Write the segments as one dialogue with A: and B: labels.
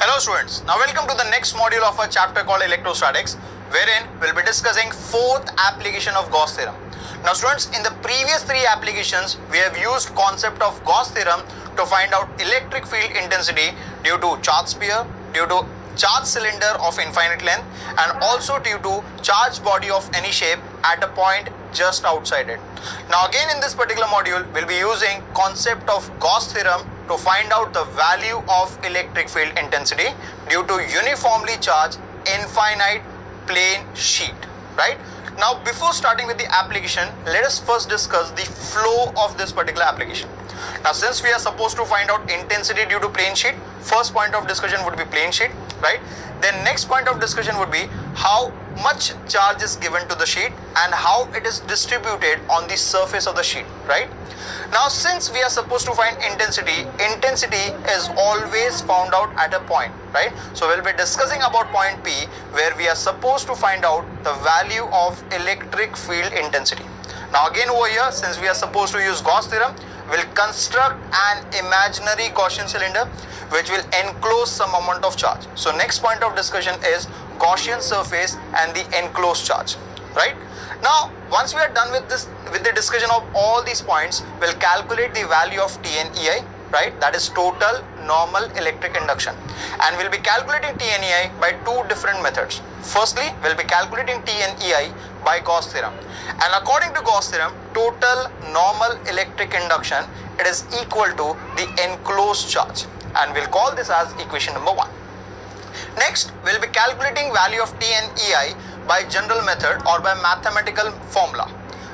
A: Hello students, now welcome to the next module of our chapter called electrostatics, wherein we'll be discussing fourth application of Gauss theorem. Now students, in the previous three applications, we have used concept of Gauss theorem to find out electric field intensity due to charge sphere, due to charge cylinder of infinite length, and also due to charged body of any shape at a point just outside it. Now again in this particular module, we'll be using concept of Gauss theorem to find out the value of electric field intensity due to uniformly charged infinite plane sheet, right? Now before starting with the application, let us first discuss the flow of this particular application. Now since we are supposed to find out intensity due to plane sheet, first point of discussion would be plane sheet, right? Then next point of discussion would be how much charge is given to the sheet and how it is distributed on the surface of the sheet, right? Now since we are supposed to find intensity is always found out at a point, right? So we'll be discussing about point P where we are supposed to find out the value of electric field intensity. Now again over here, since we are supposed to use Gauss theorem, we'll construct an imaginary Gaussian cylinder which will enclose some amount of charge. So next point of discussion is Gaussian surface and the enclosed charge, right? Now once we are done with this, with the discussion of all these points, we'll calculate the value of T and EI, right? That is total normal electric induction, and we'll be calculating T and EI by two different methods. Firstly, we'll be calculating T and EI by Gauss theorem, and according to Gauss theorem, total normal electric induction, it is equal to the enclosed charge, and we'll call this as equation number 1. Next, we'll be calculating value of T and EI by general method or by mathematical formula,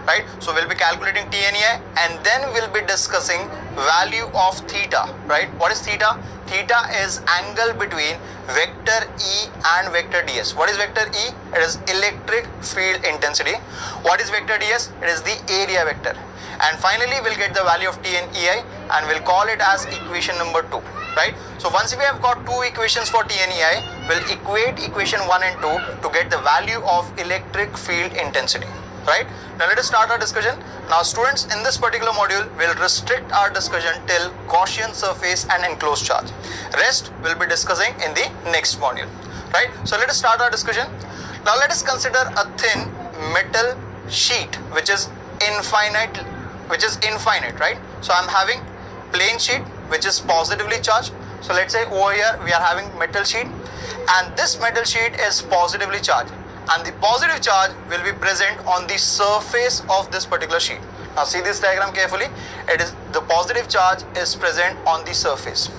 A: right? So we'll be calculating T and EI, and then we'll be discussing value of theta, right? What is theta? Theta is angle between vector E and vector ds. What is vector E? It is electric field intensity. What is vector ds? It is the area vector. And finally, we'll get the value of T and EI, and we'll call it as equation number 2, right? So once we have got two equations for T and EI, we'll equate equation 1 and 2 to get the value of electric field intensity, right? Now let us start our discussion. Now students, in this particular module, we'll restrict our discussion till Gaussian surface and enclosed charge. Rest we'll be discussing in the next module, right? So let us start our discussion. Now let us consider a thin metal sheet which is infinite, right? So I'm having plane sheet which is positively charged. So let's say over here we are having metal sheet, and this metal sheet is positively charged, and the positive charge will be present on the surface of this particular sheet. Now see this diagram carefully. It is the positive charge is present on the surface,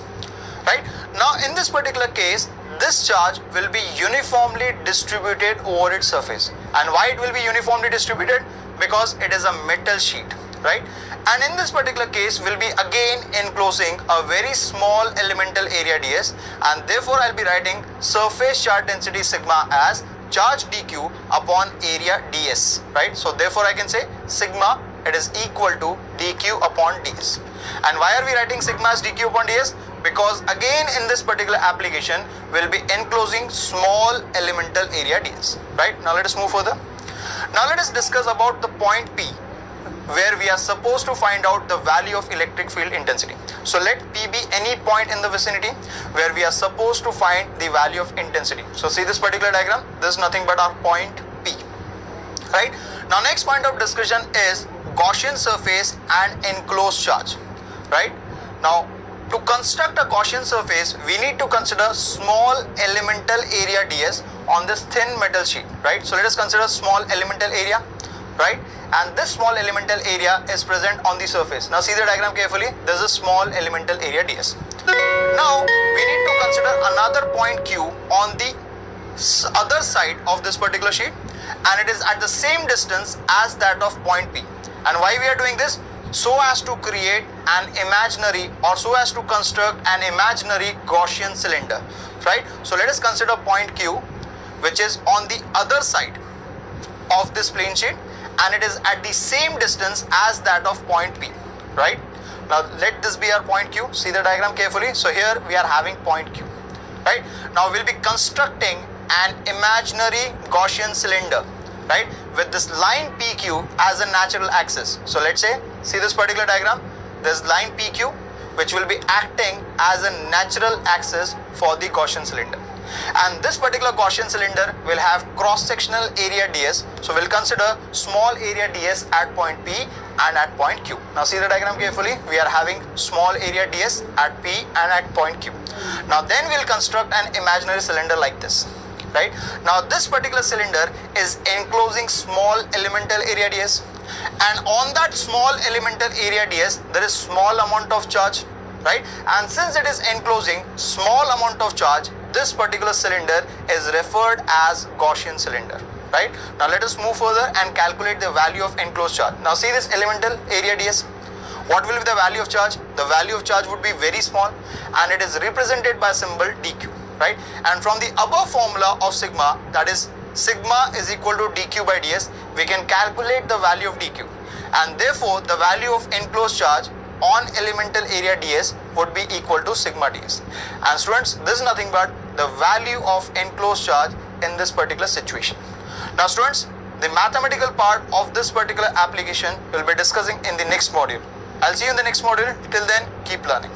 A: right? Now in this particular case, this charge will be uniformly distributed over its surface. And why it will be uniformly distributed? Because it is a metal sheet, right? And in this particular case, we'll be again enclosing a very small elemental area ds, and therefore I'll be writing surface charge density sigma as charge dq upon area ds, right? So therefore I can say sigma, it is equal to dq upon ds. And why are we writing sigma as dq upon ds? Because again in this particular application, we'll be enclosing small elemental area ds, right? Now let us move further. Now let us discuss about the point P, where we are supposed to find out the value of electric field intensity. So let P be any point in the vicinity where we are supposed to find the value of intensity. So see this particular diagram, this is nothing but our point P, right? Now next point of discussion is Gaussian surface and enclosed charge, right? Now to construct a Gaussian surface, we need to consider small elemental area ds on this thin metal sheet, right? So let us consider small elemental area, right? And this small elemental area is present on the surface. Now see the diagram carefully. There is a small elemental area ds. Now we need to consider another point Q on the other side of this particular sheet, and it is at the same distance as that of point P. And why we are doing this? So as to create an imaginary, or so as to construct an imaginary Gaussian cylinder, right? So let us consider point Q, which is on the other side of this plane sheet, and it is at the same distance as that of point P, right? Now let this be our point Q. See the diagram carefully. So here we are having point Q, right? Now we'll be constructing an imaginary Gaussian cylinder, right, with this line PQ as a natural axis. So let's say, see this particular diagram, this line PQ which will be acting as a natural axis for the Gaussian cylinder. And this particular Gaussian cylinder will have cross-sectional area ds. So we'll consider small area ds at point P and at point Q. Now see the diagram carefully. We are having small area ds at P and at point Q. Now then we'll construct an imaginary cylinder like this. Right? Now this particular cylinder is enclosing small elemental area ds, and on that small elemental area ds there is small amount of charge, right? And since it is enclosing small amount of charge, this particular cylinder is referred as Gaussian cylinder, right? Now let us move further and calculate the value of enclosed charge. Now see this elemental area ds. What will be the value of charge? The value of charge would be very small, and it is represented by symbol dq, right? And from the above formula of sigma, that is sigma is equal to dq by ds, we can calculate the value of dq, and therefore the value of enclosed charge on elemental area ds would be equal to sigma ds. And students, this is nothing but the value of enclosed charge in this particular situation. Now students, the mathematical part of this particular application we'll be discussing in the next module. I'll see you in the next module. Till then, keep learning.